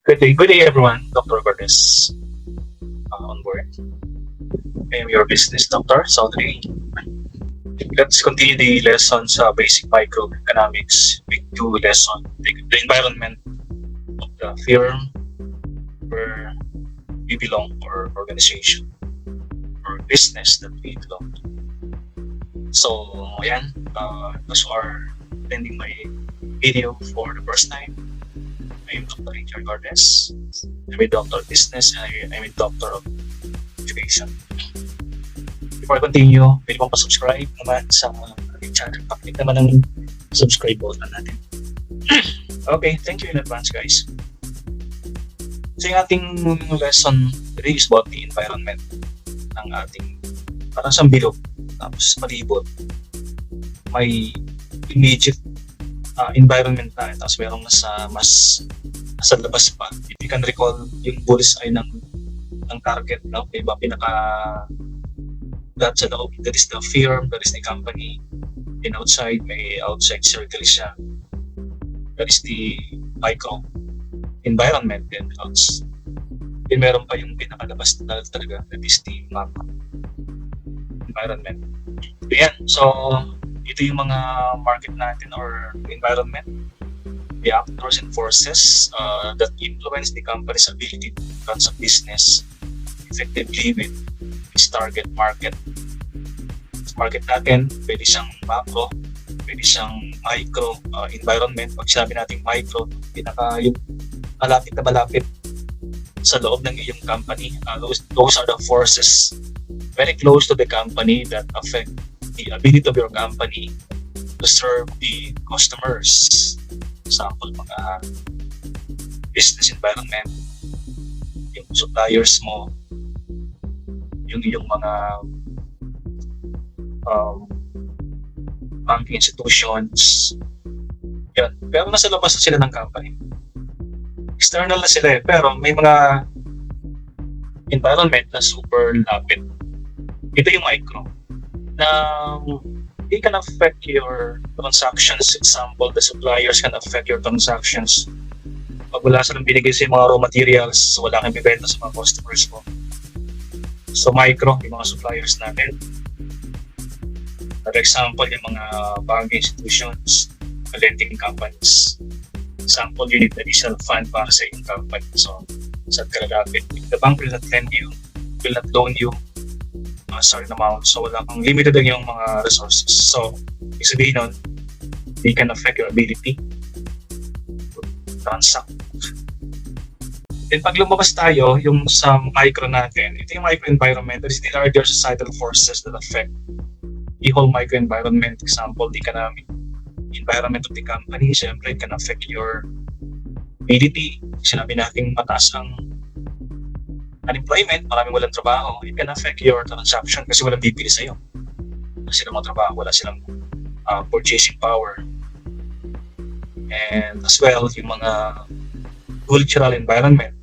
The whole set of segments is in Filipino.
Good day, everyone. Dr. Cortez on board. I am your business doctor. So today, let's continue the lesson sa basic microeconomics week 2 lesson, the environment of the firm where we belong or organization or business that we belong to. So, ayan, those who are attending my video for the first time, I am Dr. Richard Cortez. I'm a doctor of business and I'm a doctor of education. Before I continue, pwede pong pa-subscribe naman sa ating channel. Paklik naman ang subscribe button natin. Okay, thank you in advance, guys. So yung ating lesson today is about the environment ng ating parang siyang bilog tapos palibot. May immediate environment tayo tapos merong mas sa labas pa. If you can recall yung bullseye ng target, no? Diba pinaka that sa loob, that is the firm, that is the company, and outside may outside circle siya, that is the micro environment, then meron pa yung pinakalabas na talaga, that is the macro environment. So yan, so ito yung mga market natin or environment, the actors and forces that influence the company's ability to transact business effectively with its target market. Market natin, pwede siyang macro, pwede siyang micro environment. Pag sinabi natin micro, yung malapit sa loob ng iyong company. Those are the forces very close to the company that affect the ability of your company to serve the customers. Example, mga business environment, yung suppliers mo, yung iyong mga banking institutions. Yan. Pero nasa labas na sila ng company. External na sila eh. Pero may mga environment na super lapit. Ito yung micro. Na it can affect your transactions. Example, the suppliers can affect your transactions. Pag wala silang binigay sa mga raw materials, wala kang bibenta sa mga customers mo. So micro, yung mga suppliers natin. For example, yung mga banking institutions, lending companies. Example, you need additional fund para sa iyong company. So, saan ka lalapit? The bank will not lend you, will not loan you a certain amount. So, wala kang limited lang yung mga resources. So, ibig sabihin nun, they can affect your ability to transact. Then, pag lumabas tayo, yung sa micro natin, ito yung microenvironment. That is the larger societal forces that affect the whole microenvironment. Example, the economic environment of the company. Siyempre, it can affect your ability. Sinabi natin mataas ang unemployment, maraming walang trabaho. It can affect your transaction kasi walang bibili sa'yo. Wala silang mga trabaho, wala silang purchasing power. And as well, yung mga cultural environment,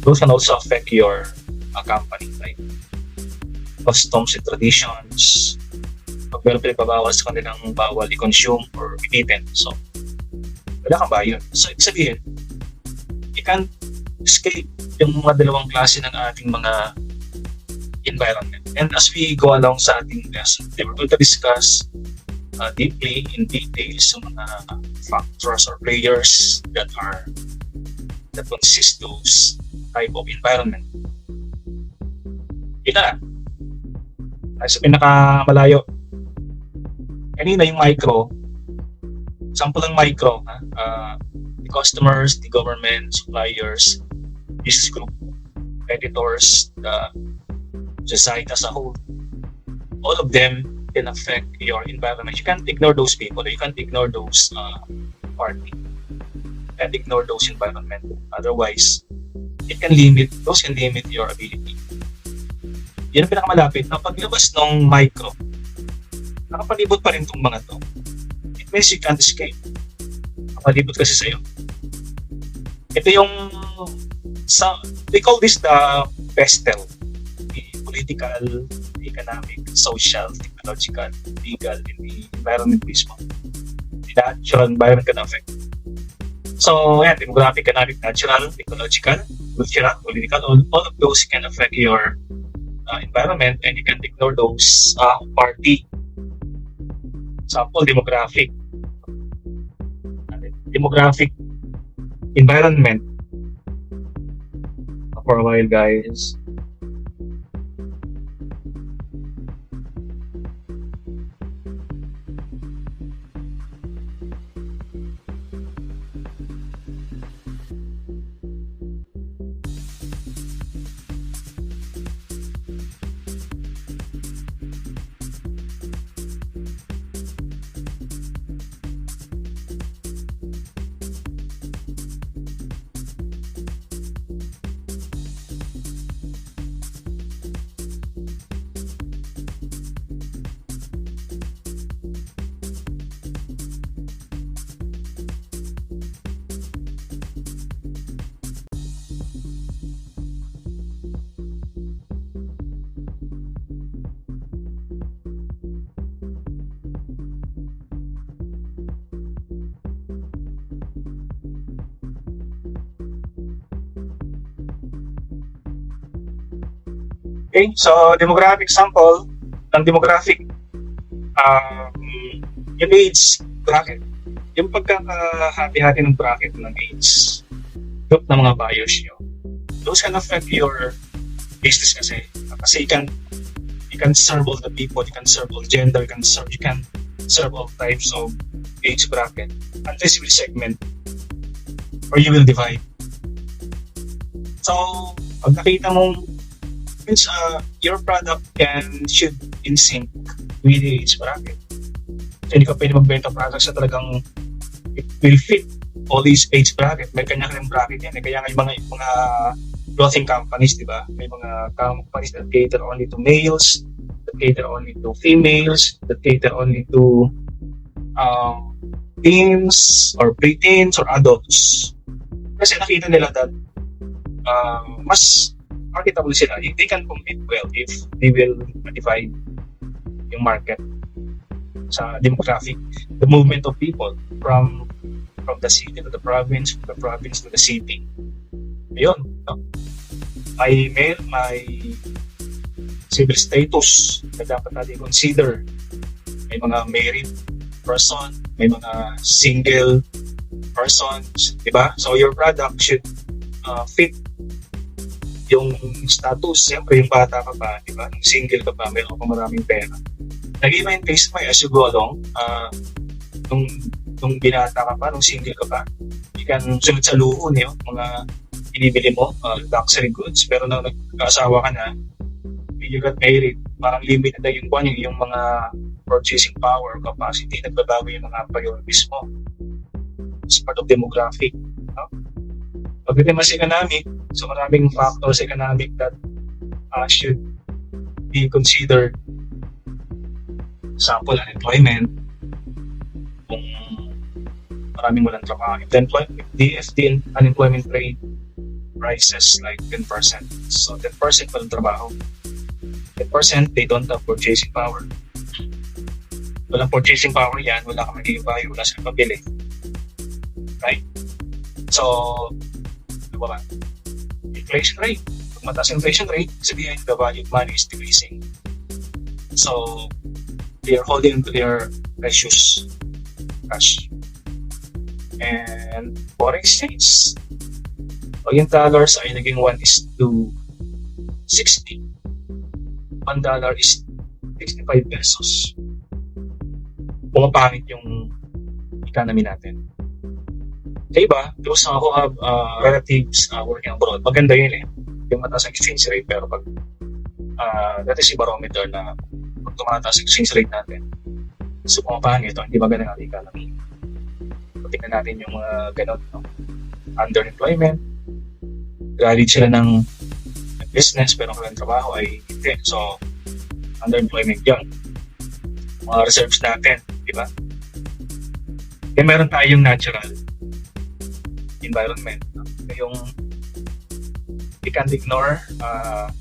those can also affect your company, right? Customs and traditions, pag meron pinagbabawal sa kanilang bawal i-consume or initin, so wala kang bayon. So ibig sabihin, you can't escape yung mga dalawang klase ng ating mga environment. And as we go along sa ating lesson, we're going to discuss deeply in details sa mga factors or players that consist those type of environment. Ina, ay sa pinakamalayo. Kanina yung micro, sample ng micro, the customers, the government, suppliers, business group, competitors, the society as a whole. All of them can affect your environment. You can't ignore those people. You can't ignore those party. You can't ignore those environment. Otherwise, those can limit your ability. Yan ang pinakamalapit. Na paglabas ng micro, nakapalibot pa rin itong mga to. It means you can't escape. Nakapalibot kasi sa'yo. Ito yung we call this the pestle. The political, economic, social, technological, legal, and the environment mismo. The natural environment can affect. So, yeah, demographic, economic, natural, ecological, cultural, political, all of those can affect your environment, and you can ignore those party. Example, demographic environment for a while, guys. Okay, so demographic sample ng demographic, um, yung age bracket, yung pagkakahati-hati ng bracket ng age group ng mga buyers nyo, those can affect your business kasi. Kasi you can serve all the people, you can serve all gender, you can serve all types of age bracket, unless you will segment or you will divide. So, pag nakita mong your product should in sync with the age bracket. So, hindi ka pwede magbenta products na talagang it will fit all these age bracket. May kanya-kanyang bracket yan. Kaya nga yung mga clothing companies, di ba? May mga companies that cater only to males, that cater only to females, that cater only to teens or pre-teens or adults. Kasi nakita nila that mas marketable sila. They can compete well if they will divide yung market sa demographic, the movement of people from the city to the province, from the province to the city. Ayun. No? May civil status na dapat natin consider. May mga married person, may mga single persons, di ba? So your product should fit yung status. Siyempre, yung bata ka pa, di ba? Yung single ka pa, meron ka maraming pera. Nag-iba yung taste mo as you go along. Nung binata ka pa, nung single ka pa, you can sunod sa luho niyo, mga binibili mo, luxury goods. Pero nung nag-asawa ka na, when you got married, parang limited na yung mga purchasing power, capacity, nagbabago yung mga priorities mo. It's part of demographic. No? Pagdating mas economic, so maraming factors economic that should be considered. Example, unemployment. Kung maraming walang trabaho. If the unemployment rate rises like 10%, so 10% walang trabaho. 10% they don't have purchasing power. Walang purchasing power yan, wala kang magiging value, wala silang pabili. Right? So, diba ba? Inflation rate. Pag mataas inflation rate, sabihin the value of money is decreasing. So, they are holding to their precious cash. And foreign exchange. Pag yung dollars ay naging 1:60. $1 is 65 pesos. Pumapangit yung economy natin. Sa iba, those who have relatives working abroad, maganda yun eh. Yung mataas ang exchange rate, pero pag that is a barometer na pag tumataas ang exchange rate natin, so pumapangit ito, hindi maganda ang economy. Tingnan natin yung mga ganun, no? Underemployment, graduate sila ng business pero walang trabaho ay hindi. So, underemployment yun. Mga reserves natin, di ba? Kaya meron tayong natural environment. No? Yung we can't ignore,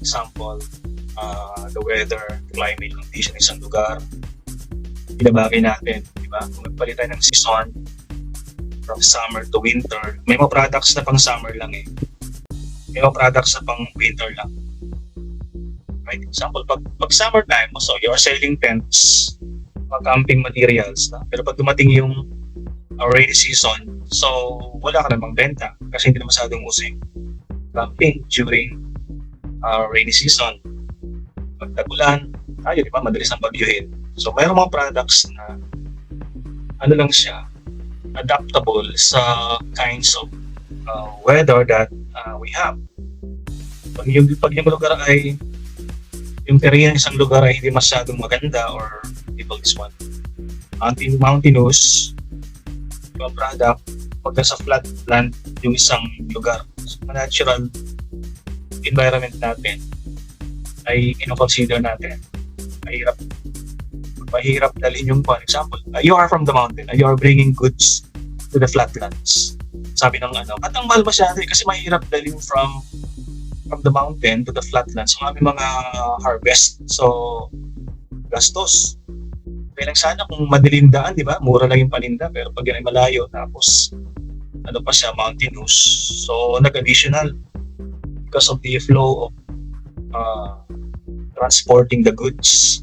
example, the weather, climate condition ng isang lugar. Pinabagay natin, di ba? Kung nagpalit tayo ng season, from summer to winter. May mga products na pang summer lang eh. May mga products na pang winter lang. Right? Example, pag summertime, so you are selling tents, mga camping materials. Na? Pero pag dumating yung rainy season, so wala ka namang benta kasi hindi na masyadong uso yung camping during rainy season. Pag tag-ulan, di ba, madalis ang bagyuhin. So mayroong mga products na ano lang siya, adaptable sa kinds of weather that we have. Pag yung lugar ay yung terrain ng isang lugar ay hindi masyadong maganda or people this one mountainous yung product, pag nasa flat land yung isang lugar, so, natural environment natin ay ino-consider natin mahirap dalhin yung, for example, you are from the mountain, you are bringing goods to the flatlands. Sabi ng at ang mahal masyado kasi mahirap dalhin from the mountain to the flatlands. So kami mga harvest, so gastos. Kaya lang sana kung madilim daan, di ba? Mura lang yung paninda, pero pag yan ay malayo, tapos pa siya, mountainous. So nag-additional because of the flow of transporting the goods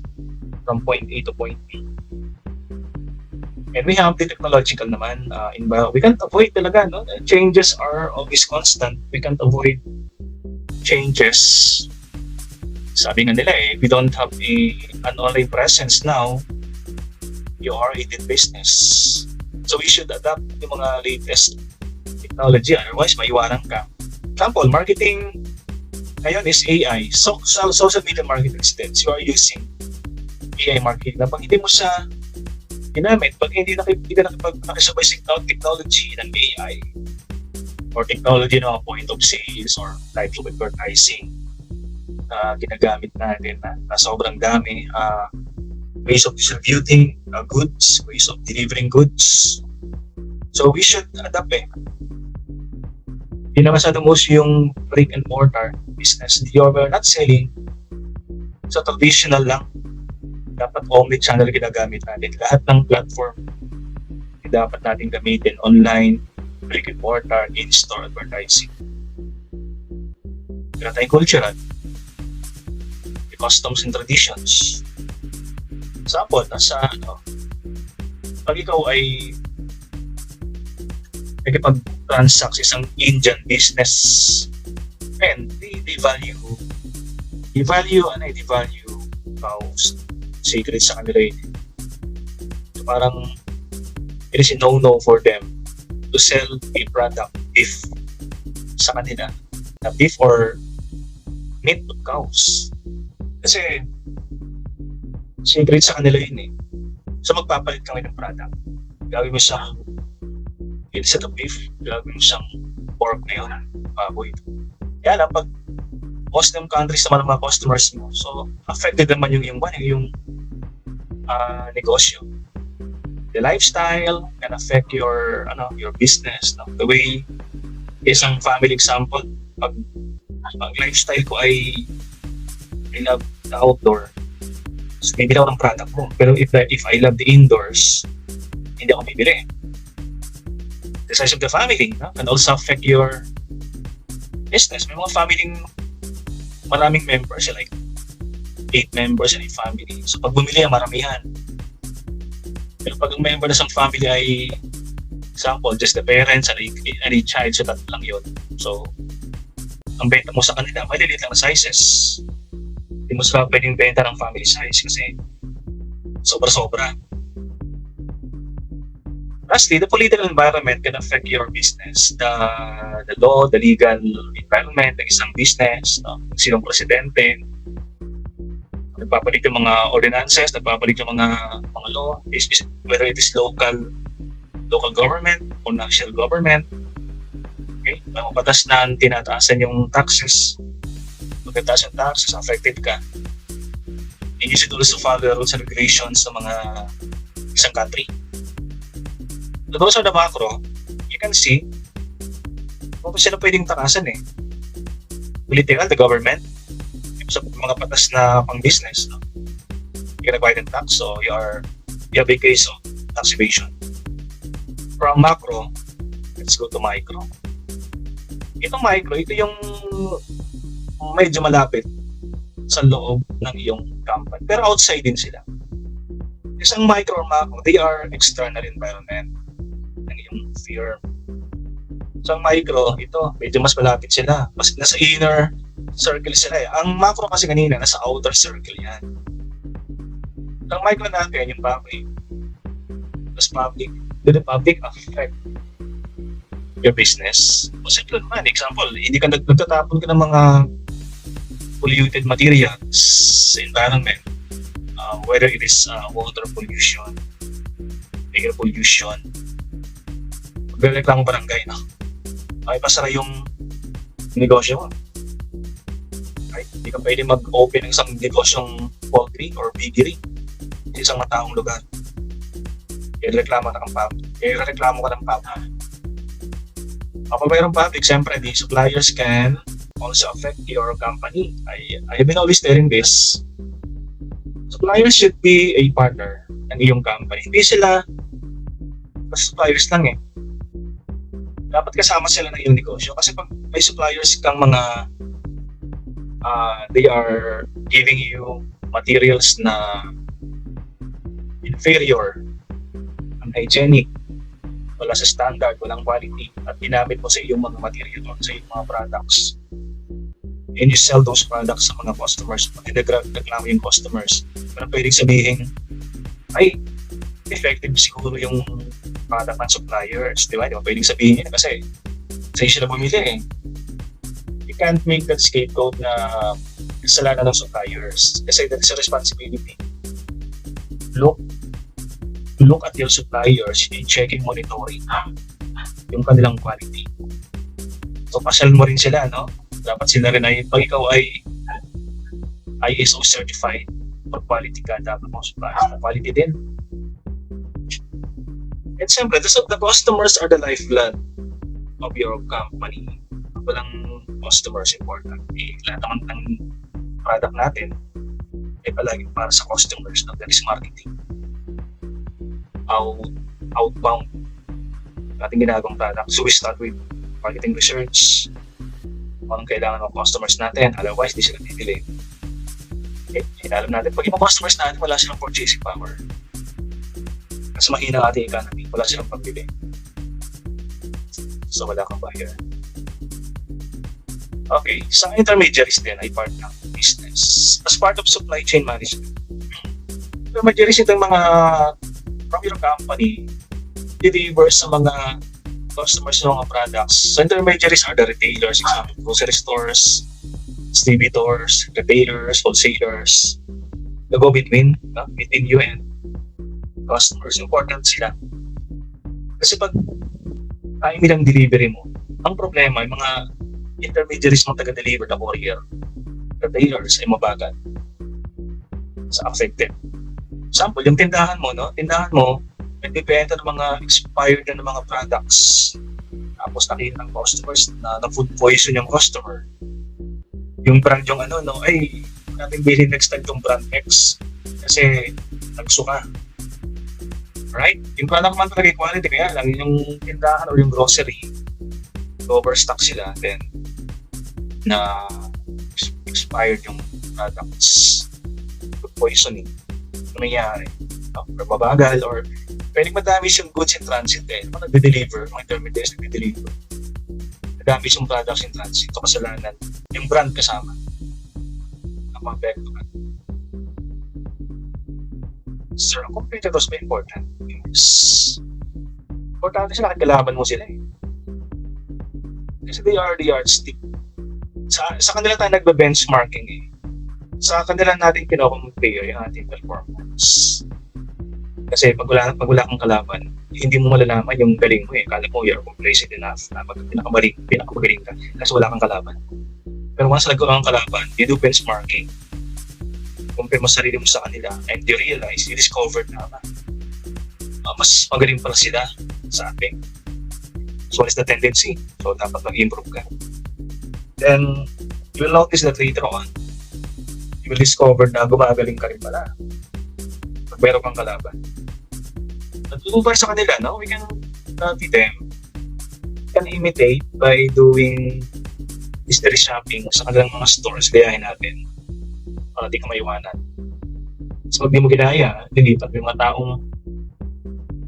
from point A to point B. And we have the technological naman. We can't avoid talaga, no? Changes are always constant. We can't avoid changes. Sabi nga nila if you don't have an online presence now, you are a dead business. So we should adapt yung mga latest technology, otherwise maiwanan ka. Example, marketing ngayon is AI. So social media marketing instead, you are using AI marketing. Na pag hindi mo siya ginamit, pag hindi ka nakisabay sa technology ng AI, or technology na point of sales or types of advertising na ginagamit natin na sobrang dami, ways of distributing goods, ways of delivering goods. So we should adapt Hindi na masyadong uso yung brick and mortar business. You're not selling sa traditional lang. Dapat omni-channel ginagamit natin. Lahat ng platform dapat natin gamitin, online, brick and mortar, in-store advertising. Kaya tayong cultural, the customs and traditions. Example, pag ikaw ay nagkipag-transact sa isang Indian business, and they value secret sa kanila yun. So parang it is a no-no for them to sell a product beef sa kanila, na beef or meat of cows, kasi secret sa kanila yun So magpapalit kami ng product, gawin mo siyang instead of beef, gawin mo siyang pork na yun, baboy. Kaya lang pag Muslim countries naman ang mga customers mo, so affected naman yung negosyo. The lifestyle can affect your business, no? The way, isang family example, pag lifestyle ko ay I love the outdoor, so bibili ako ng product mo. Pero if I love the indoors, hindi ako bibili. The size of the family, no? Can also affect your business. May mga family maraming members, like 8 members in a family. So pag bumili, maramihan. Pero pag ang member na sa family ay, example, just the parents and a child, so tatlo lang yun. So, ang benta mo sa kanila, maliliit lang na sizes. Hindi mo sila pwedeng benta ng family size kasi sobra-sobra. Lastly, the political environment can affect your business. The law, the legal environment ng isang business, no? Sinong presidente, nagpapalit yung mga ordinances, nagpapalit yung mga law, whether it is local government o national government. Okay? Mga batas na tinataasan yung taxes. Pag nataas yung taxes, affected ka. And you should also follow the rules and regulations ng mga isang country. So those are the macro. You can see kung sino pwedeng takasan Political, the government, sa mga patas na pang business, no? You can acquire tax, so you have a case of tax evasion. From macro, Let's go to micro. Itong micro, ito yung medyo malapit sa loob ng iyong company. Pero outside din sila. Isang micro or macro, they are external environment ng iyong firm. So ang micro, ito, medyo mas malapit sila. Mas nasa inner circle sila eh. Ang macro kasi kanina, nasa outer circle yan. Ang micro natin, yung public. Mas public. Do the public affect your business? O simple naman, example, hindi ka nagtatapon ka ng mga polluted materials sa environment, whether it is water pollution, air pollution, magre-reklamo barangay, no? Ay, pasara yung negosyo mo. Right? Hindi ka pwede mag-open ng isang negosyong poultry or piggery sa isang mataong lugar. I-reklamo ka ng public. Kapag mayroong public, siyempre, the suppliers can also affect your company. I have been always telling this. Suppliers should be a partner ng iyong company. Hindi sila suppliers lang eh. Dapat kasama sila ng iyong negosyo. Kasi pag may suppliers kang mga they are giving you materials na inferior, unhygienic, wala sa standard, walang quality, at ginamit mo sa iyong mga material o sa iyong mga products, and you sell those products sa mga customers, nagreklamo yung customers, pero pwedeng sabihin, ay, effective siguro yung product ng suppliers, di ba? Di ba pwedeng sabihin yun kasi sa'yo sila bumili eh. You can't make that scapegoat na kasalanan ng suppliers kasi that's a responsibility. Look at your suppliers in checking, monitoring yung kanilang quality. So, pasyal mo rin sila, no? Dapat sila rin ay, pag ikaw ay ISO certified for quality ka, dapat mo suppliers na quality din. And siyempre, the customers are the lifeblood of your company. Walang customers important. Lahat naman ng product natin ay palagi para sa customers, no? That is marketing. Outbound ating ginagawang product. So we start with marketing research. Anong kailangan ng customers natin? Otherwise, di sila bibili. Okay? Alam natin, pag yung customers natin, wala silang purchasing power. Kasi mahina ang ating economy, wala silang pagbili. So wala kang buyer. Okay, isang intermediaries din ay part ng business. As part of supply chain management. Intermediaries itong mga from your company deliver sa mga customers ng mga products. So intermediaries are the retailers, example, grocery stores, distributors, retailers, wholesalers. The go between you and customers. Important sila. Kasi pag time nilang delivery mo, ang problema ay mga intermediaries mong taga-deliver na courier, retailers ay mabagal sa affected. Example, yung tindahan mo, nagbibenta ng mga expired na mga products. Tapos nakita ng customers na food poison yung customer. Yung brand yung ay natin bilhin next time yung brand X kasi nagsuka. Right? Yung product man talaga quality, kaya lang yung tindahan o yung grocery, overstock sila, then na expired yung products, food poisoning. Nangyayari. Or mabagal or pwedeng madamis yung goods in transit eh. Kung nagde-deliver, mga intermediaries nagde-deliver. Madamis yung products in transit. Ito kasalanan. Yung brand kasama. Ang mga apektuhan. So, ang competitors ba important? Yes. Importante sila, kagalaban mo sila eh. Kasi they are the yardstick. Sa kanila tayo nagbe-benchmarking eh. Sa kanila natin kino-compare yung ating performance. Kasi pag wala kang kalaban, hindi mo malalaman yung galing mo eh. Kala mo you're complacent enough na pinakamagaling ka kasi wala kang kalaban. Pero once nagkaroon kang kalaban, you do benchmarking. Compare mo sarili mo sa kanila and you realize, you discovered na mas magaling pala sila sa ating. So what is the tendency? So dapat mag-improve ka. Then, you will notice that later on, you will discover na gumagaling ka rin pala pag meron kang kalaban. Natutunan sa kanila, no? We can copy them can imitate by doing mystery shopping sa kanilang mga stores, gayahin natin para di ka maiwanan. So, pag di mo ginaya, lilipat mo yung mga taong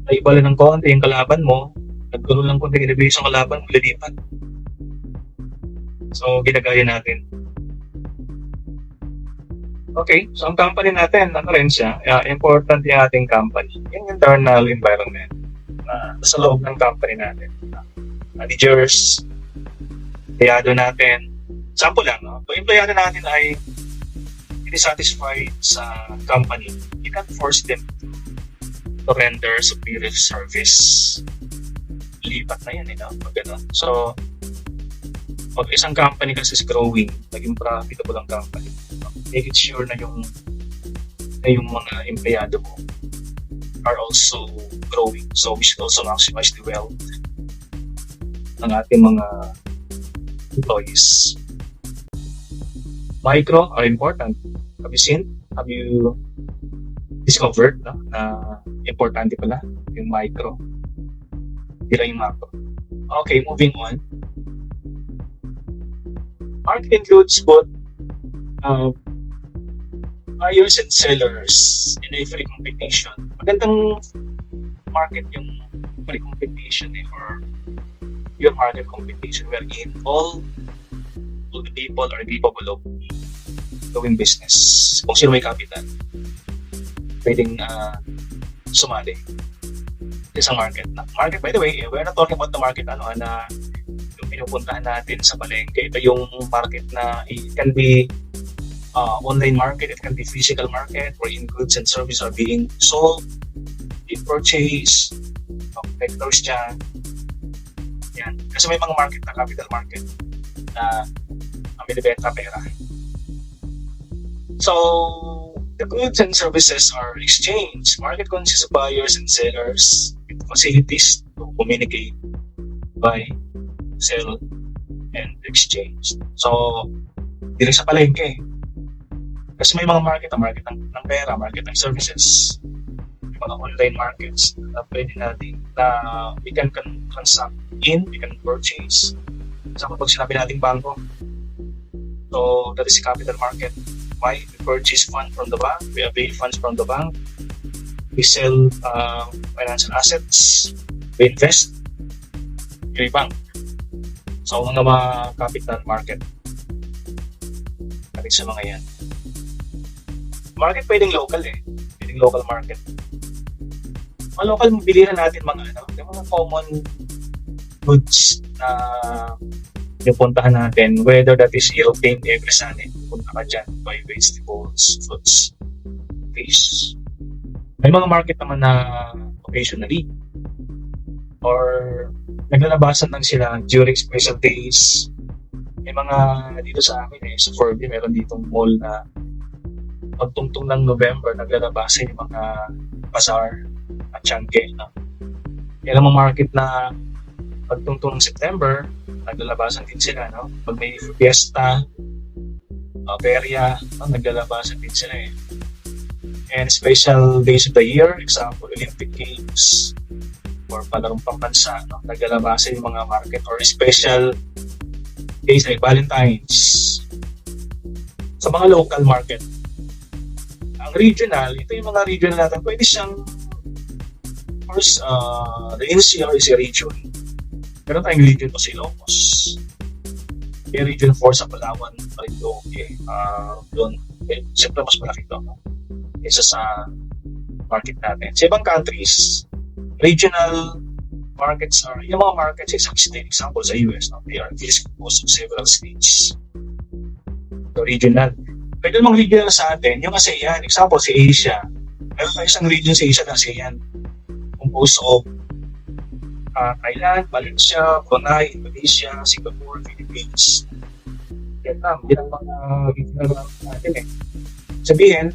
naibala ng konti yung kalaban mo, nagkaroon lang konti innovation yung kalaban mo, lilipat. So, ginagaya natin. Okay, so ang company natin, ano rin siya, important yung ating company, yung internal environment sa loob ng company natin. Managers, empleyado natin. Sample lang, no? Kung empleyado natin ay hindi satisfied sa company, you can force them to render superior service. Lipat na yan, no? Pag gano'n. So, pag isang company kasi is growing, naging profitable ang company, make it sure na yung mga empleyado mo are also growing. So, we should also maximize the wealth ng ating mga employees. Micro are important. Have you seen? Have you discovered na importante pala yung micro? Hindi lang yung macro. Okay, moving on. Market includes both buyers and sellers in a free competition. Magandang market yung free competition or your market competition wherein all the people are capable of doing business. Kung sino may capital, pwedeng sumali sa market. Market, by the way, we're not talking about the market na yung pinupuntahan natin sa palengke. Ito yung market na it can be online market, it can be physical market wherein goods and services are being sold, being purchased, competitors dyan. Yan. Kasi may mga market na capital market na binibenta pera. So, the goods and services are exchanged. Market consists of buyers and sellers with facilities to communicate, buy, sell, and exchange. So, dito sa palengke. Kasi may mga market ng pera, market ng services, may mga online markets na pwede natin na we can transact in, we can purchase. So, kapag sinabi natin bangko, so that is the capital market. Why? We purchase funds from the bank, we avail funds from the bank, we sell financial assets, we invest, yung bank. So, mga capital market. Kapit sa mga yan. Market pwedeng local pwedeng local market. Mga local, bilihan natin mga common goods na pupuntahan natin, whether that is European every Sunday, punta ka dyan, buy vegetables, fruits, fish. May mga market naman na occasionally or naglalabasan lang sila during special days. May mga dito sa amin sa Forbes, meron ditong mall na pagtungtong ng November, naglalabasan yung mga bazaar at changke. Yan ang mga market na pagtungtong ng September, naglalabasan din sila, no? Pag may fiesta, perya, naglalabasan din sila And special days of the year, example, Olympic Games, or palarong pambansa, naglalabasan yung mga market, or special days like Valentine's. Sa mga local market. Ang regional, ito yung mga regional natin, pwede siyang, of course, the NCR is a region. Meron tayong region po sa Ilocos. May region 4 sa Palawan, Marinduque. Doon, siyempre mas malaki ito. Isa sa market natin. Sa ibang countries, regional markets are, yung mga markets sa isang state, example sa US, they are composed of several states. So, regional. Pwede namang regional sa atin, yung ASEAN, example sa Asia. Meron tayo isang region sa Asia na ASEAN, composed of Thailand, Malaysia, Brunei, Indonesia, Singapore, Philippines, Vietnam. Yan ang mga regional natin Sabihin,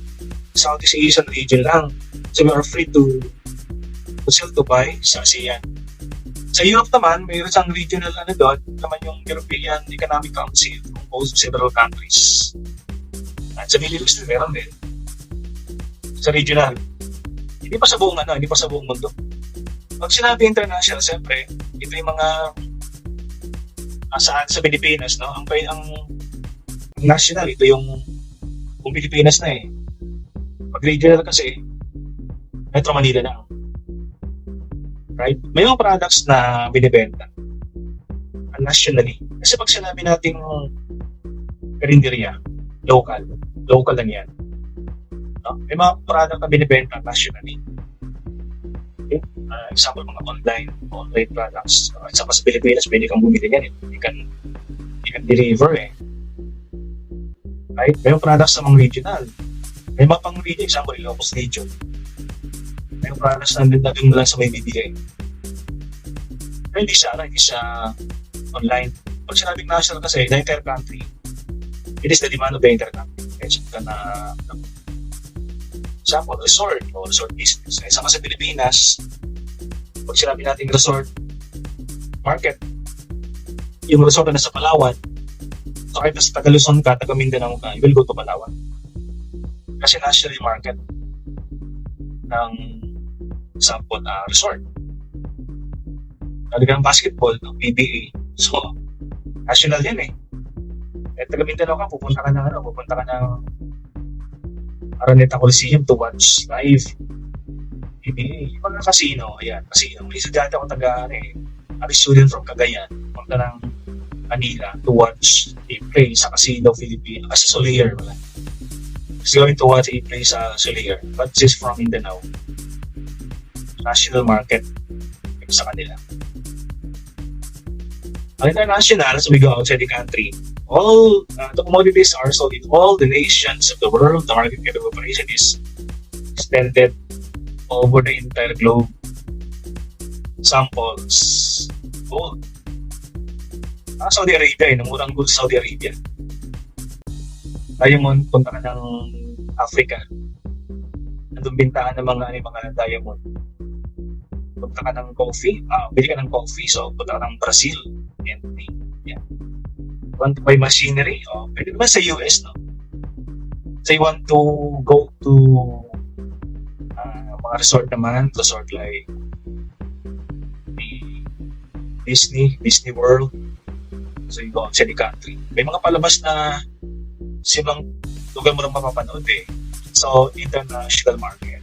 Southeast Asian region lang. So we are free to sell to buy sa ASEAN. Sa Europe naman, mayroon isang regional doon, naman yung European Economic Council composed of several countries. At sa Middle East, meron din. Sa regional. Hindi pa sa buong mundo. Pag sinabi international, siyempre, ito yung mga saan sa Pilipinas, no? Ang national, ito yung kung Pilipinas na eh. Pag regional kasi, Metro Manila na. Right? May mga products na binibenta nationally. Kasi pag sinabi natin karinderya, local lang yan. No? May mga product na binibenta nationally. Okay? Example, mga online products. Sa Pilipinas, pwede kang bumili yan. You can deliver eh. Right? May mga products sa mga regional. May mga pang-region, example, Ilocos region. May mga products na nandun na lang sa may bibili. Pero hindi siya online. Pag sinabing national kasi, the entire country, it is the demand of the entire country. Kaya siya na example, resort o resort business. Isa ka sa Pilipinas, pag sinabi natin resort market, yung resort na nasa Palawan, so kahit nasa taga Luzon ka, taga Mindanao ka, you will go to Palawan. Kasi national market ng example, resort. Talagang basketball, PBA. So, national yan eh. Eh, taga Mindanao ka, pupunta ka ng Araneta Coliseum to watch live PBA. Yung mga casino, ayan, casino. May estudyante ako a student from Cagayan, punta ng Manila to watch a play sa Casino Philippines. Kasi Soleil, wala. He's going to watch a play sa Soleil, but this is from Mindanao. National market sa kanila. Ang international, as we go outside the country, all the commodities are sold in all the nations of the world. The market operation is extended over the entire globe. Samples, gold. Saudi Arabia, namurang gold sa Saudi Arabia. Diamond, punta ka ng Africa. Nandun bintahan ng mga diamond. Punta ka ng coffee, bili ka ng coffee, so punta ka ng Brazil. Yeah. Want to buy machinery? Pwede naman sa US, no? So you want to go to mga resort like Disney World. So you go outside the country. May mga palabas na simang lugar mo nang mapapanood eh. So, international market.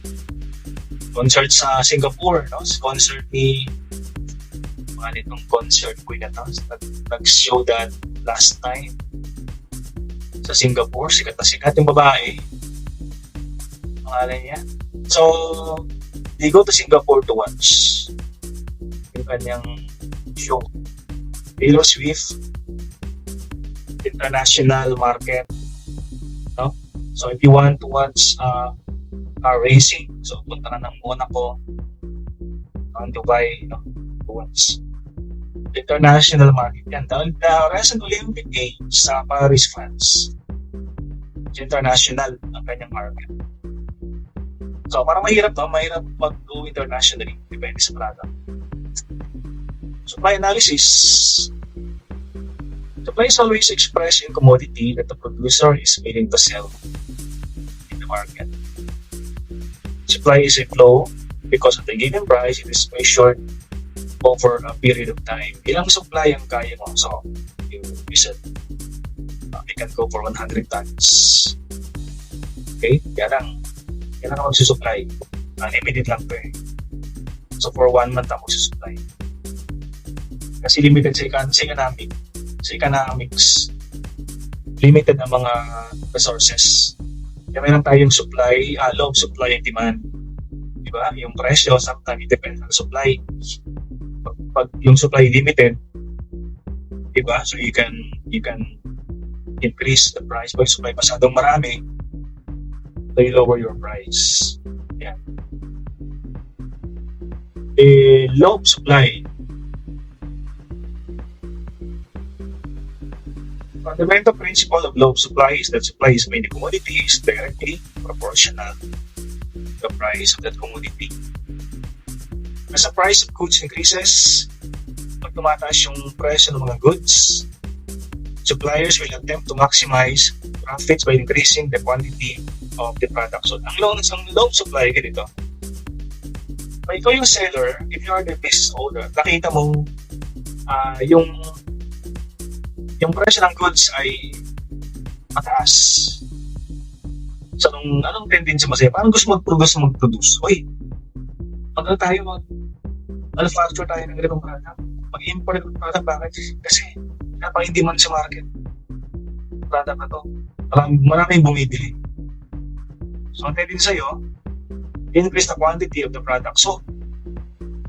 Concert sa Singapore, no? Concert ni nitong concert ko na to. Nag-show that last time sa Singapore. Sikat na sikat yung babae. Pangalan niya. So, they go to Singapore to watch yung kanyang show. Taylor Swift, international market. No? So, if you want to watch car racing, so punta ka ng Monaco, Dubai, to watch international market yan. The recent Olympic Games sa Paris, France, international ang kanyang market. So, parang mahirap mag-go internationally. Depende sa product. Supply analysis. Supply is always expressed in commodity that the producer is willing to sell in the market. Supply is a flow because at a given price, it is measured over a period of time. Ilang supply ang kaya mo? So, you said, we can go for 100 tons. Okay? Kailangan ka magsusupply. Unlimited lang to eh. So, for 1 month ako magsusupply. Kasi limited sa economics, limited ang mga resources. Kaya meron tayong supply, law of supply and demand. Diba? Yung presyo, sometimes it depends on the supply. Pag yung supply limited, diba? So you can increase the price. Pag supply masyadong marami, so you lower your price. Yeah. Law of supply. Fundamental principle of law of supply is that supply is many commodities directly proportional to the price of that commodity. As the price of goods increases, pag tumataas yung presyo ng mga goods, suppliers will attempt to maximize profits by increasing the quantity of the product. So, ang law of supply, ganito. Pag ikaw yung seller, if you are the business owner, nakita mo yung yung presyo ng goods ay mataas. So, anong tendency mo sa'yo? Parang gusto mag-produce. Uy, manufacture tayo ng ganitong product. Mag-import ng product. Bakit? Kasi napaka-in-demand sa market. Product na to. Maraming bumibili. So, ang tendency sa'yo, increase the quantity of the product. So,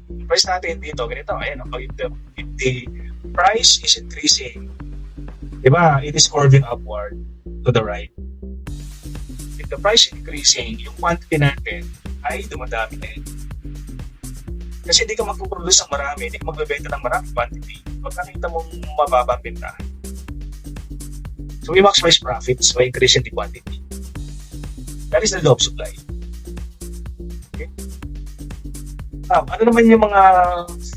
yung price natin dito, ganito, ayan, if the price is increasing, diba, it is curving upward to the right. If the price is increasing, yung quantity natin ay dumadami na yun. Kasi hindi ka magpuproduce ng marami, hindi ka magbebenta ng marami quantity pag nakita mong mababa ang bentahan. So we maximize profits by increasing the quantity. That is the law of supply. Okay? Ano naman yung mga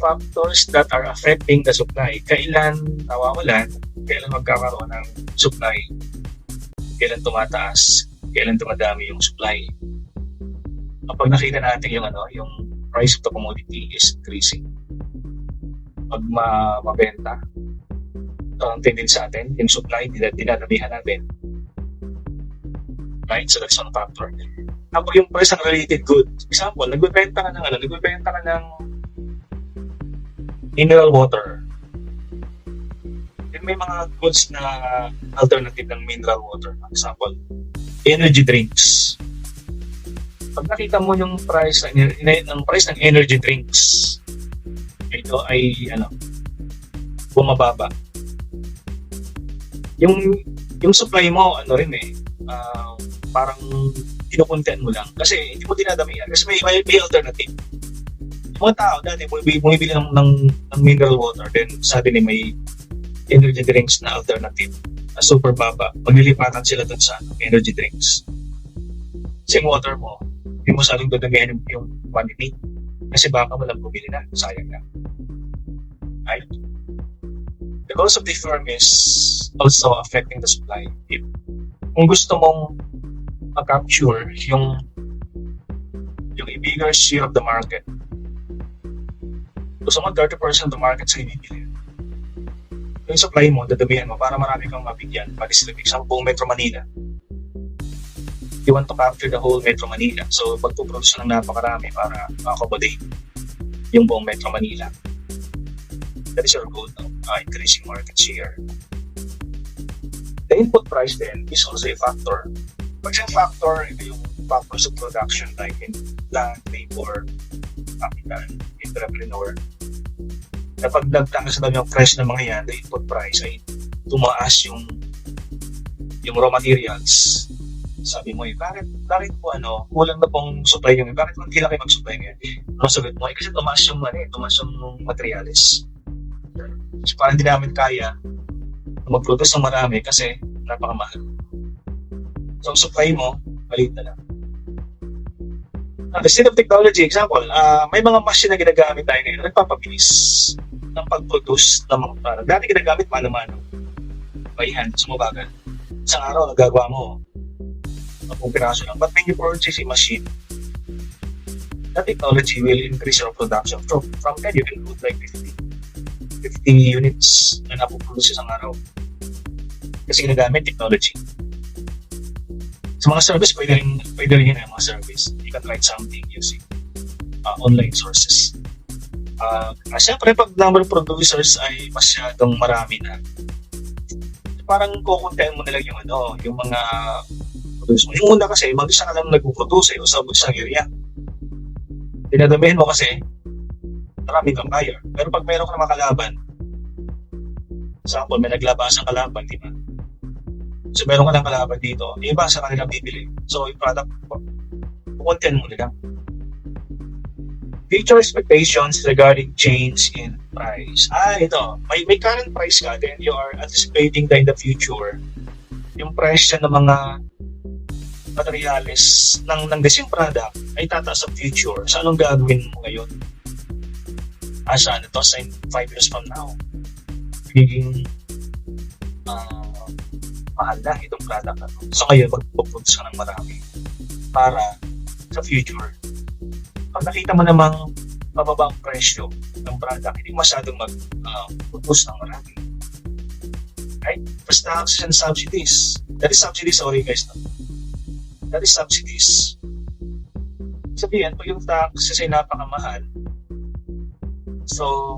factors that are affecting the supply? Kailan nawawalan? Kailan magkakaroon ng supply? Kailan tumataas? Kailan dumadami yung supply? Kapag nakita natin yung price of the commodity is increasing. Pag mabenta, ang tendency sa atin, yung supply, dinadamihan natin. Right? So that's one factor. Kapag yung price ng related goods, example, nagbebenta ka ng mineral water. Then may mga goods na alternative ng mineral water. Example, energy drinks. Pag nakita mo yung price ng energy drinks, ito ay bumababa. Yung supply mo parang kinukuntian mo lang kasi hindi mo dinadamihan kasi may alternative. Yung mga tao dati bumibili ng mineral water, then sabi may energy drinks na alternative na super baba. Maglilipatan sila dun sa energy drinks. Kasi yung water mo, hindi mo saling dadamihan yung quantity kasi baka walang bumili na, sayang na. Right? The cost of the firm is also affecting the supply. Kung gusto mong ma-capture yung bigger share of the market, gusto mo 30% of the market sa ibibili, yung supply mo, dadamihan mo para marami kang mabigyan. Pag-distribute sa buong Metro Manila, you want to capture the whole Metro Manila. So, pagpuproduce ng napakarami para ma-accommodate yung buong Metro Manila. That is your goal of increasing market share. The input price then is also a factor. Pag isang factor, ito yung factors of production like in plant, labor, capital, entrepreneur. Kapag nagtanga sa dami yung price ng mga yan, the input price ay tumaas yung raw materials. Sabi mo, bakit po kulang na pong supply nyo? Bakit hindi lang kayo mag-supply ngayon? Ano sagot mo? Kasi tumaas yung materials. So parang hindi namin kaya mag-produce ng marami kasi napakamahal. So ang supply mo, maliit na lang. The state of technology, example, may mga machine na ginagamit tayo ngayon, nagpapabilis ng pag-produce ng mga product. Dati ginagamit mano-mano. By hand, sumabagal. Isang araw, nagagawa mo 10 piraso lang. But when you purchase a machine, that technology will increase your production. From 10, you can put like 50 units na napoproduce isang araw. Kasi ginagamit technology. Sa mga service, pwede rin yun mga service. You can write something using online sources. Siyempre, pag number of producers ay masyadong marami na, parang kukuntahin mo na lang yung mga produce mo. Yung una kasi, mag-isa ka lang nagpo-produce o sa isang area. Dinadamihan mo kasi, marami kang buyer. Pero pag mayroon ka na makalaban, example, may naglabas ang kalaban, di ba? So, meron ka ng kalaban dito, iba sa kanilang bibili. So, yung product, kukuntahin mo nila. Future expectations regarding change in price. Ito. May current price ka, then you are anticipating that in the future, yung price ng mga materials ng the same product ay tataas sa future. So, anong gagawin mo ngayon? Sa 5 years from now, magiging mahal na itong product na to. So, ngayon, mag-produce ka ng marami para sa future. Pag nakita mo namang mababa ang presyo ng product, hindi masyadong mag-produce ng marami. Right? Plus taxes and subsidies. That is subsidies, sorry guys. No? That is subsidies. Sabihin, pag yung taxes ay napakamahal, so,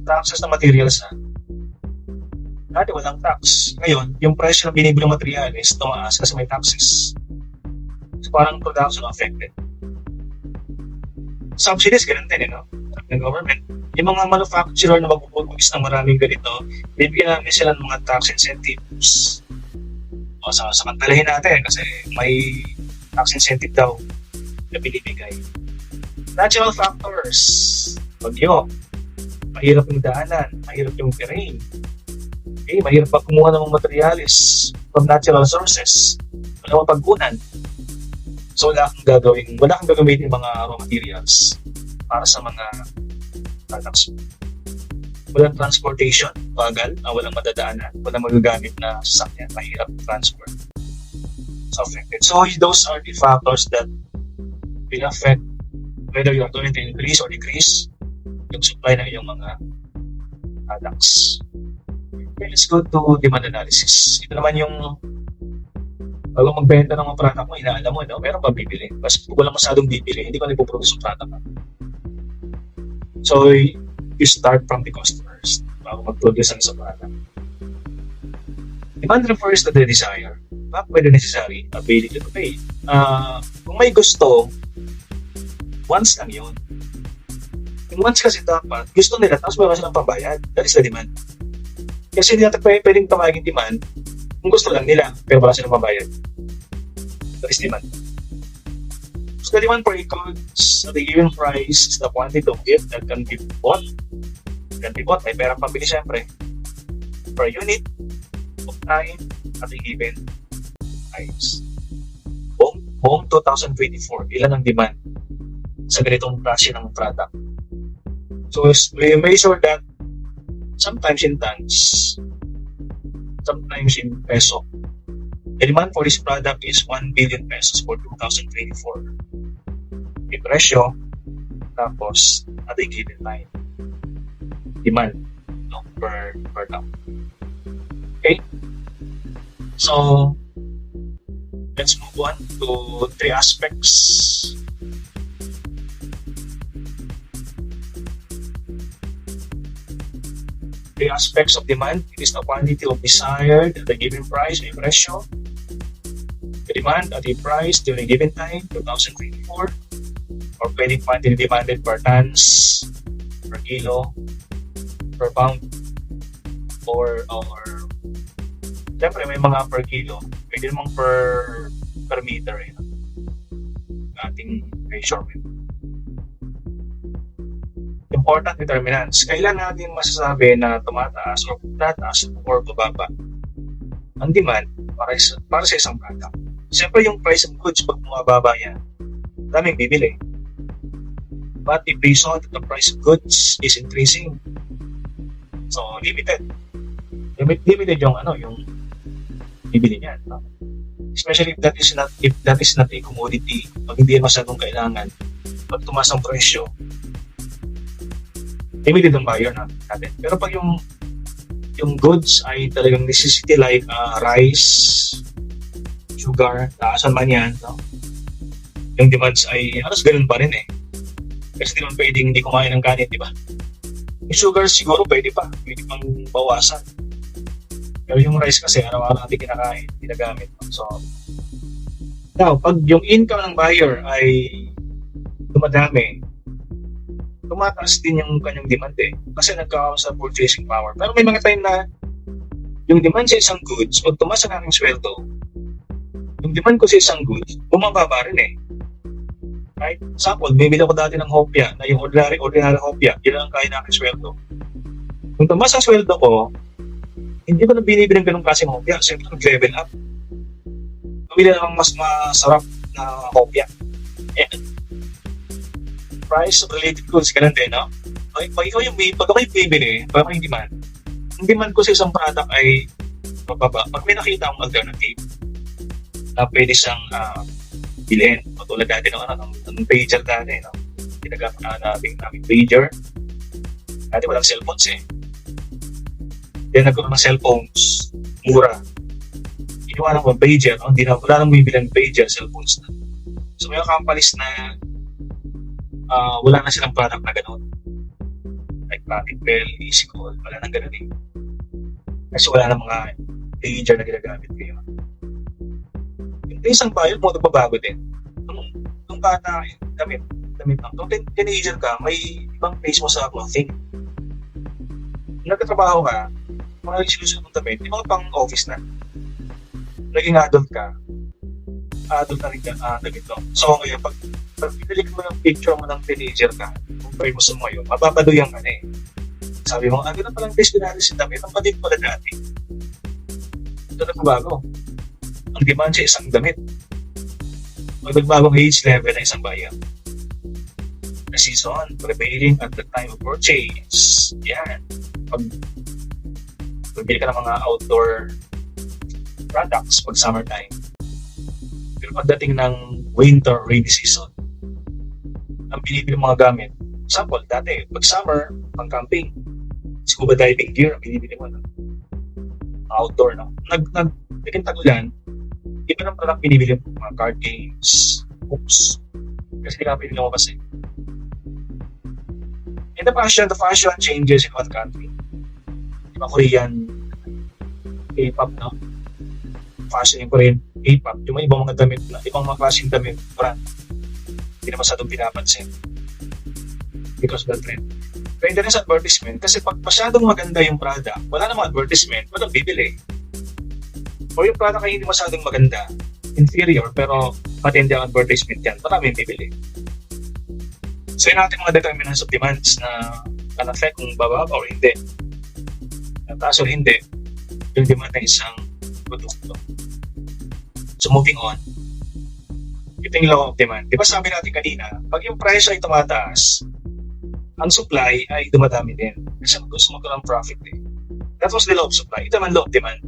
taxes na materials na, dati walang tax. Ngayon, yung presyo ng binibilang materials tumaas kasi may taxes. So, parang production affected. Subsidies, ganun din, ng government. Yung mga manufacturer na magpuproduce ng maraming ganito, bibigyan namin sila ng mga tax incentives. O sa kantalahin natin kasi may tax incentive daw na binibigay. Natural factors. Bagyo. Mahirap yung daanan. Mahirap yung terrain. Okay, mahirap pa kumuha ng mga materials from natural sources. Wala mong pagkunan. So wala kang gagawin yung mga raw materials para sa mga products. Walang transportation, bagal, walang madadaanan, walang magagamit na sasakyan, mahirap transport. So affected. So those are the factors that will affect whether you are going to increase or decrease yung supply ng iyong mga products. Okay, let's go to demand analysis. Ito naman yung bago magbenta ng mga product mo, inaalam mo, meron pa bibili. Kasi kung wala masyadong bibili, hindi ko nagpo-produce yung product. So, you start from the customers bago mag-produce ang isang product. Demand refers to the desire, backed by the necessary ability to pay. Kung may gusto, wants lang yun. Yung wants kasi dapat, gusto nila, tapos may silang pambayad. That is the demand. Kasi hindi natin pwedeng tawagin demand kung gusto lang nila, pero wala silang pambayad. That is demand. So the demand for a goods at a given price is the quantity of it that can be bought. May perang pambili syempre. Per unit of time at a given price. Buong 2024, ilan ang demand sa ganitong klase ng product? So we measure that sometimes in tons, sometimes in peso. The demand for this product is 1 billion pesos for 2024. Yung presyo, tapos at a given time. Demand per ton. Okay? So, let's move on to 3 aspects. The aspects of demand. It is the quantity of desired at a given price, may presyo. The demand at a price during a given time, 2024, or pwedeng quantity demanded per tons, per kilo, per pound, or siyempre may mga per kilo, pwede namang per meter ating measurement. Important determinants. Kailan natin masasabi na tumataas or bababa ang demand para sa isang product? Siyempre yung price of goods, pag bumababa yan, daming bibili. But if we saw that the price of goods is increasing, so limited yung bibili niyan. Especially if that is not a commodity, pag hindi masyadong kailangan, pag tumaas ang presyo, limited ang buyer natin. Pero pag yung goods ay talagang necessity like rice, sugar, taasan man yan, yung demands ay halos ganun pa rin Kasi di naman pwedeng hindi kumain ng kanin, di ba? Yung sugar siguro pwede pang bawasan. Pero yung rice kasi araw-araw natin kinakain, ginagamit. So, now, pag yung income ng buyer ay dumadami, tumataas din yung kanyang demand kasi nagkakaroon sa purchasing power. Pero may mga time na yung demand sa isang goods, pag tumaas ang aking sweldo, yung demand ko sa isang goods, bumababa rin Right? Example, bibili ako dati ng hopya na yung ordinary hopya, yun lang kaya na aking sweldo. Kung tumaas ang sweldo ko, hindi ko na binibili ng ganung klaseng hopya. Siyempre, nag-level up. Bumili na mas masarap na hopya. Price of related goods, ganun din, Pag ako yung bibili, pag ako yung demand ko sa isang product ay mababa. Pag may nakita akong alternative na pwede siyang bilhin, patulad dati ng pager dati, ginagamit natin pager. Dati walang cellphones Then nagkaroon ng cellphones, mura. Iniwanan ko pager, wala nang bumibili ng pager, cellphones na. So may companies na wala na silang product na gano'n. Like Traffic Bell, Easy Call, wala nang gano'n eh. Kasi wala na mga pager na ginagamit ngayon. Yung isang bayad mo, nagbabago din. Nung bata, damit lang. Nung teenager ka, may ibang face mo sa clothing. Nung nagkatrabaho ka, mga sinusunod mong damit, yung mga pang office na. Naging adult ka, adult na rin ka, damit no? So ngayon, pag pinalik mo ng picture mo ng teenager ka, compare mo sa ngayon, mapapadoyan ka na eh. Sabi mo, gano'n palang face ko natin si damit, ang palit pala dati. Ito nagbabago. Ang demand sa isang damit. Magbagong age level na isang bayan. The season, prevailing at the time of purchase. Yan. Pag bibili ka ng mga outdoor products pag summertime. Pero pagdating ng winter, rainy season, ang binibili mga gamit, example, dati, pag summer, pang camping, scuba diving gear, ang binibili mo, no? Outdoor, no? Naging tagulan, iba ng product binibili mo, mga card games, books, kasi hindi ka pinili mo kasi. And the fashion changes in one country. Diba, Korean, K-pop, no? Fashion yung Korean, K-pop, yung may ibang mga damit na, ibang mga klaseng damit, brand, hindi na masyadong pinapansin. Because of the trend. Pwede rin sa advertisement, kasi pag masyadong maganda yung product, wala namang advertisement, walang bibili. O yung product ay hindi masyadong maganda, inferior, pero matindi ang advertisement yan, maraming bibili. So yun natin mga determinants of demands na affect kung bababa o hindi. Taas o hindi, yung demand ng isang produkto. So moving on, ito yung law of demand. Di ba sabi natin kanina, pag yung price ay tumataas, ang supply ay dumadami din. Kasi gusto mo ng profit eh. That was the law of supply. Ito naman law of demand.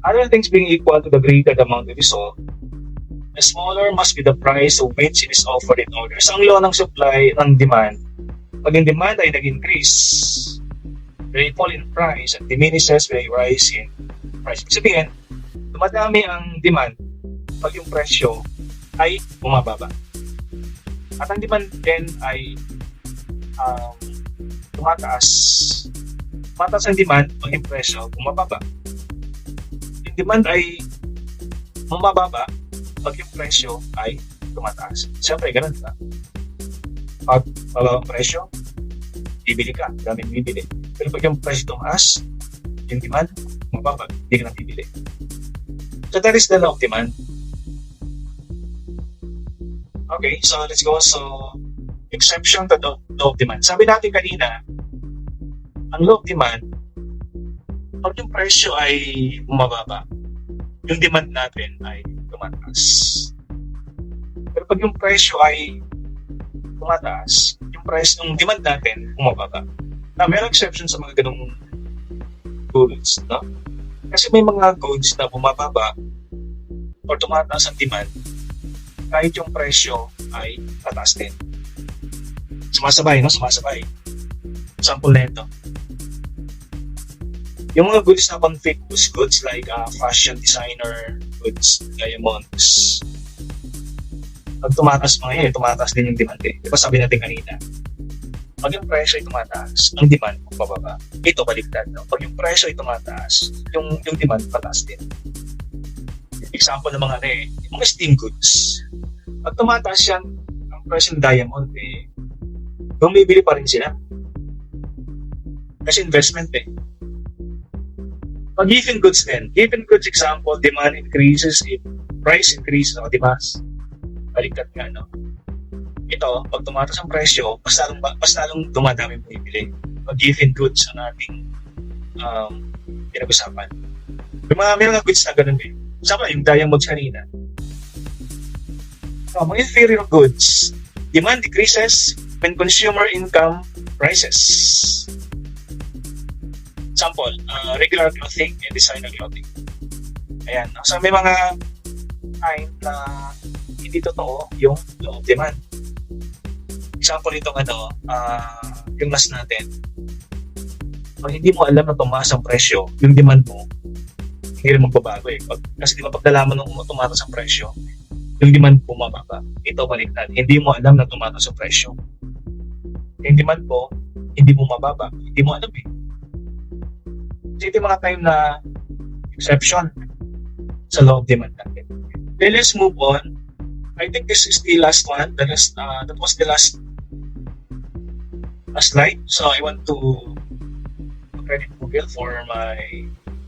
Other things being equal to the greater the amount that is sold, the smaller must be the price of which it is offered in order. So ang law ng supply, ng demand, pag yung demand ay nag-increase, they fall in price and diminishes when they rise in price. Ibig sabihin, dumadami ang demand pag yung presyo ay bumababa. At ang demand din ay tumataas. Tumataas ang demand pag yung presyo bumababa. Yung demand ay bumababa pag yung presyo ay tumataas. Siyempre, ganun ka. Pag bababa ang presyo, bibili ka, daming bibili. Pero pag yung presyo tumaas, yung demand, mababa, hindi ka na bibili. So that is the law of demand. Okay, so let's go. So, exception to the law of demand. Sabi natin kanina, ang law of demand, pag yung presyo ay bumababa, yung demand natin ay tumataas. Pero pag yung presyo ay tumataas, yung price ng demand natin bumababa. Now, mayroong exception sa mga ganung goods, no? Kasi may mga goods na bumababa or tumataas ang demand kahit yung presyo ay tataas din. Sumasabay, no? Sumasabay. Example na ito. Yung mga goods na pang-famous goods like fashion designer goods, diamonds. Pag tumataas mga yan, tumataas din yung demand eh. Di ba sabi natin kanina? Pag yung presyo ay tumataas, ang demand pababa. Ito baliktad, no? Pag yung presyo ay tumataas, yung demand pataas din. Example ng mga yung mga steam goods. Pag tumataas yan, ang presyo ng diamond, bumibili pa rin sila. Kasi investment eh. Pag given goods din, given goods example, demand increases if price increases, o diba? Baliktad nga, no? Ito, pag tumataas ang presyo, mas lalong dumadami bumibili. Pag given goods ang ating pinag-usapan. May mga goods na ganun eh. Sama yung diamonds kanina. So, mga inferior goods, demand decreases when consumer income rises. Example, regular clothing and designer clothing. Ayan. So, may mga time na hindi totoo yung law of demand. Example itong yung last natin. Pag hindi mo alam na tumaas ang presyo, yung demand mo, hindi rin magbabago eh. Kasi di ba pag nalaman nung tumataas ang presyo, yung demand bumababa. Ito baliktad. Hindi mo alam na tumataas ang presyo. Yung demand mo, hindi bumababa. Hindi mo alam eh. Kasi ito yung mga time na exception sa law of demand natin. Then let's move on. I think this is the last one. That was the last slide. So I want to credit Google for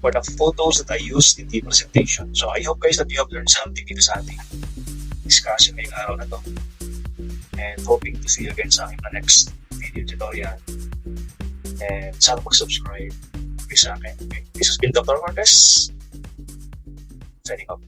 the photos that I used in the presentation. So I hope guys that you have learned something dito sa ating discussion ngayong araw na to. And hoping to see you again sa aking next video tutorial. And sana mag-subscribe sa akin. Okay. This has been Dr. Cortez. Signing off.